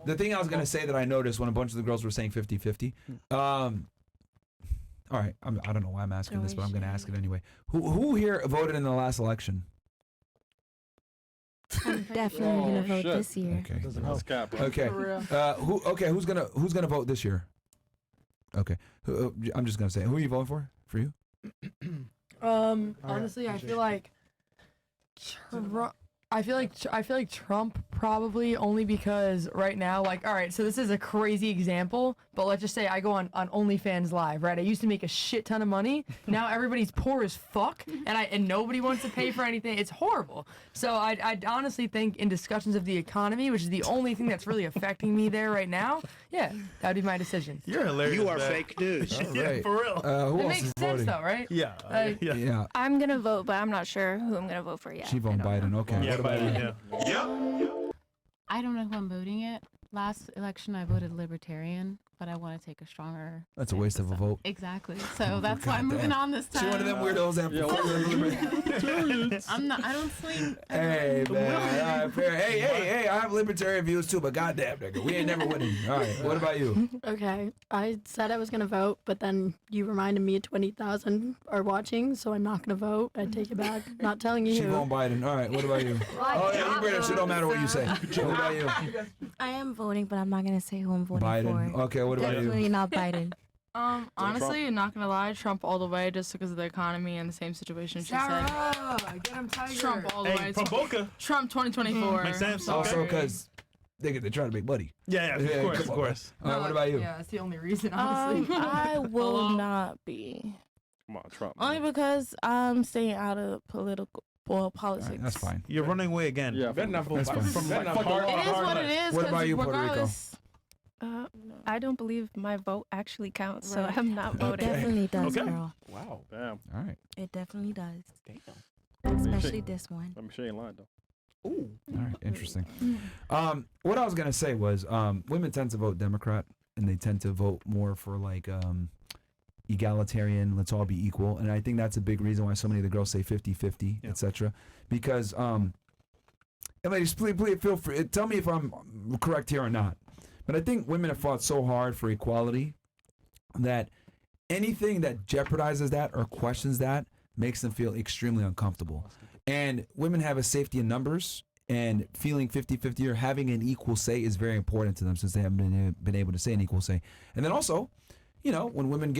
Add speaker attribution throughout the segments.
Speaker 1: the thing I was gonna say that I noticed when a bunch of the girls were saying 50-50. All right, I don't know why I'm asking this, but I'm gonna ask it anyway. Who here voted in the last election?
Speaker 2: I'm definitely gonna vote this year.
Speaker 1: Okay.
Speaker 3: Doesn't help.
Speaker 1: Okay. Who's gonna vote this year? Okay. I'm just gonna say, who are you voting for? For you?
Speaker 4: Honestly, I feel like I feel like Trump probably, only because right now, like, all right, so this is a crazy example, but let's just say I go on OnlyFans Live, right? I used to make a shit ton of money. Now everybody's poor as fuck, and nobody wants to pay for anything. It's horrible. So I honestly think in discussions of the economy, which is the only thing that's really affecting me there right now, yeah, that would be my decision.
Speaker 3: You're hilarious.
Speaker 5: You are fake news.
Speaker 1: Right.
Speaker 3: For real.
Speaker 1: Who
Speaker 4: It
Speaker 1: else
Speaker 4: makes
Speaker 1: is
Speaker 4: sense
Speaker 1: voting?
Speaker 4: though, right?
Speaker 3: Yeah.
Speaker 1: Yeah.
Speaker 2: I'm gonna vote, but I'm not sure who I'm gonna vote for yet.
Speaker 1: She voted Biden. Okay.
Speaker 3: Yeah,
Speaker 1: What about you?
Speaker 6: I don't know who I'm voting it. Last election, I voted Libertarian, but I want to take a stronger.
Speaker 1: That's a waste of a vote.
Speaker 6: Exactly. So that's why I'm moving on this time.
Speaker 1: She one of them weirdos that.
Speaker 6: I'm not. I don't swing.
Speaker 1: Hey man, all right, fair. Hey, I have libertarian views too, but goddamn, nigga, we ain't never winning. All right, what about you?
Speaker 7: Okay, I said I was gonna vote, but then you reminded me 20,000 are watching, so I'm not gonna vote. I take it back. Not telling you.
Speaker 1: She voting Biden. All right, what about you? Oh yeah, you British. It don't matter what you say. What about you?
Speaker 2: I am voting, but I'm not gonna say who I'm voting
Speaker 1: Biden.
Speaker 2: for.
Speaker 1: Okay, what about
Speaker 2: Definitely
Speaker 1: you?
Speaker 2: not Biden.
Speaker 8: Honestly, not gonna lie, Trump all the way, just because of the economy and the same situation she said.
Speaker 4: Get him, Tiger.
Speaker 8: Trump all the way.
Speaker 3: From Boca.
Speaker 8: Trump 2024.
Speaker 3: Makes sense.
Speaker 1: Also, because they're trying to make money.
Speaker 3: Yeah, of course.
Speaker 1: All right, what about you?
Speaker 4: Yeah, that's the only reason, honestly.
Speaker 9: I will not be.
Speaker 5: Come on, Trump.
Speaker 9: Only because I'm staying out of politics.
Speaker 1: All right, that's fine.
Speaker 3: You're running away again.
Speaker 5: Yeah,
Speaker 1: That's fine.
Speaker 3: From like fucking
Speaker 8: It is what it is.
Speaker 1: What about you, Puerto Rico?
Speaker 8: regardless-
Speaker 10: I don't believe my vote actually counts, so
Speaker 8: Right.
Speaker 10: I'm not
Speaker 2: It
Speaker 10: voting.
Speaker 2: definitely does,
Speaker 3: Okay.
Speaker 2: girl.
Speaker 5: Wow. Damn.
Speaker 1: All right.
Speaker 2: It definitely does.
Speaker 5: Damn.
Speaker 2: Especially this one.
Speaker 5: I'm sure you ain't lying though.
Speaker 1: All right, interesting. What I was gonna say was, women tend to vote Democrat, and they tend to vote more for like egalitarian, let's all be equal, and I think that's a big reason why so many of the girls say 50-50, etc. Because, and ladies, please feel free. Tell me if I'm correct here or not. But I think women have fought so hard for equality that anything that jeopardizes that or questions that makes them feel extremely uncomfortable. And women have a safety in numbers, and feeling 50-50 or having an equal say is very important to them, since they haven't been able to say an equal say. And then also, you know, when women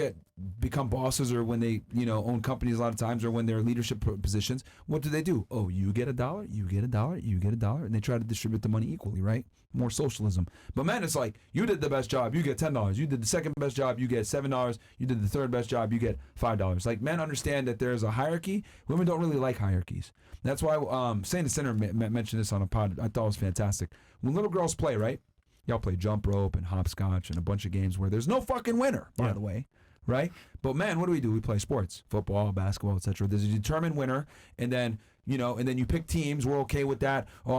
Speaker 1: become bosses, or when they, you know, own companies a lot of times, or when they're in leadership positions, what do? Oh, you get $1, you get $1, you get $1, and they try to distribute the money equally, right? More socialism. But men, it's like, you did the best job, you get $10. You did the second best job, you get $7. You did the third best job, you get $5. Like, men understand that there's a hierarchy. Women don't really like hierarchies. That's why Saint the Sinner mentioned this on a pod. I thought it was fantastic. When little girls play, right? Y'all play jump rope and hopscotch and a bunch of games where there's no fucking winner, by the way, right? But man, what do? We play sports, football, basketball, etc. There's a determined winner, and then, you know, and then you pick teams. We're okay with that. Oh,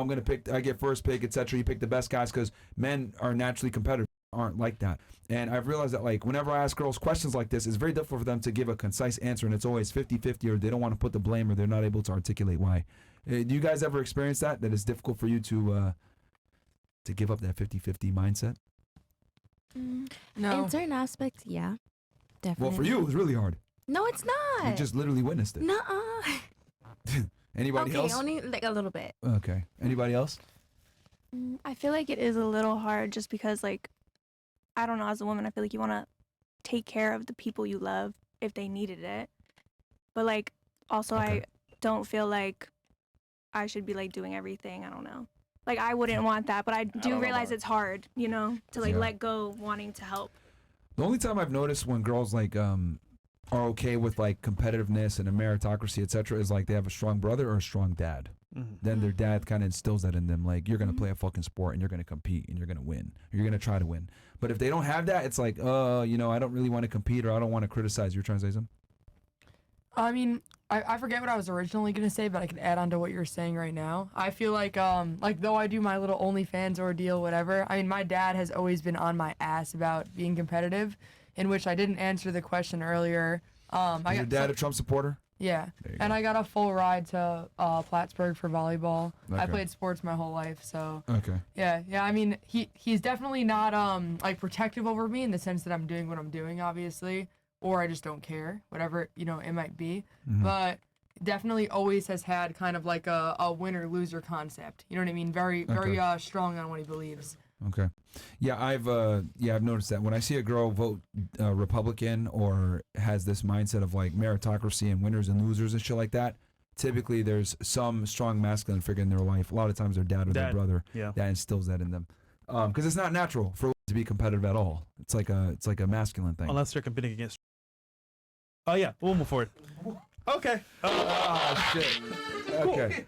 Speaker 1: I get first pick, etc. You pick the best guys, because men are naturally competitive, aren't like that. And I've realized that, like, whenever I ask girls questions like this, it's very difficult for them to give a concise answer, and it's always 50-50, or they don't want to put the blame, or they're not able to articulate why. Do you guys ever experience that it's difficult for you to give up that 50-50 mindset?
Speaker 2: No. In certain aspects, yeah. Definitely.
Speaker 1: Well, for you, it was really hard.
Speaker 2: No, it's not.
Speaker 1: You just literally witnessed it.
Speaker 2: Nuh-uh.
Speaker 1: Anybody else?
Speaker 2: Okay, only like a little bit.
Speaker 1: Okay. Anybody else?
Speaker 10: I feel like it is a little hard just because, like, I don't know, as a woman, I feel like you want to take care of the people you love if they needed it. But, like, also I don't feel like I should be, like, doing everything. I don't know. Like, I wouldn't want that, but I do realize it's hard, you know, to, like, let go wanting to help.
Speaker 1: The only time I've noticed when girls, like, are okay with, like, competitiveness and a meritocracy, etc., is, like, they have a strong brother or a strong dad. Then their dad kind of instills that in them, like, you're going to play a fucking sport, and you're going to compete, and you're going to win. Or you're going to try to win. But if they don't have that, it's like, you know, I don't really want to compete, or I don't want to criticize. You're trying to say something?
Speaker 4: I mean, I forget what I was originally going to say, but I could add on to what you're saying right now. I feel like though I do my little OnlyFans ordeal, whatever, I mean, my dad has always been on my ass about being competitive, in which I didn't answer the question earlier.
Speaker 1: Is your dad a Trump supporter?
Speaker 4: Yeah,
Speaker 1: There you
Speaker 4: and
Speaker 1: go.
Speaker 4: I got a full ride to Plattsburgh for volleyball. I
Speaker 1: Okay.
Speaker 4: played sports my whole life, so
Speaker 1: Okay.
Speaker 4: yeah. I mean, he's definitely not like protective over me in the sense that I'm doing what I'm doing, obviously, or I just don't care, whatever it might be.
Speaker 1: Mhm.
Speaker 4: But definitely always has had kind of like a winner loser concept. You know what I mean? Very strong on what he believes.
Speaker 1: Okay. Yeah, I've noticed that when I see a girl vote Republican or has this mindset of like meritocracy and winners and losers and shit like that, typically there's some strong masculine figure in their life. A lot of times their dad or their brother
Speaker 3: Yeah.
Speaker 1: that instills that in them. Because it's not natural for to be competitive at all. It's like a masculine thing.
Speaker 3: Unless they're competing against. Oh yeah, we'll move forward. Okay.
Speaker 1: Oh shit. Okay.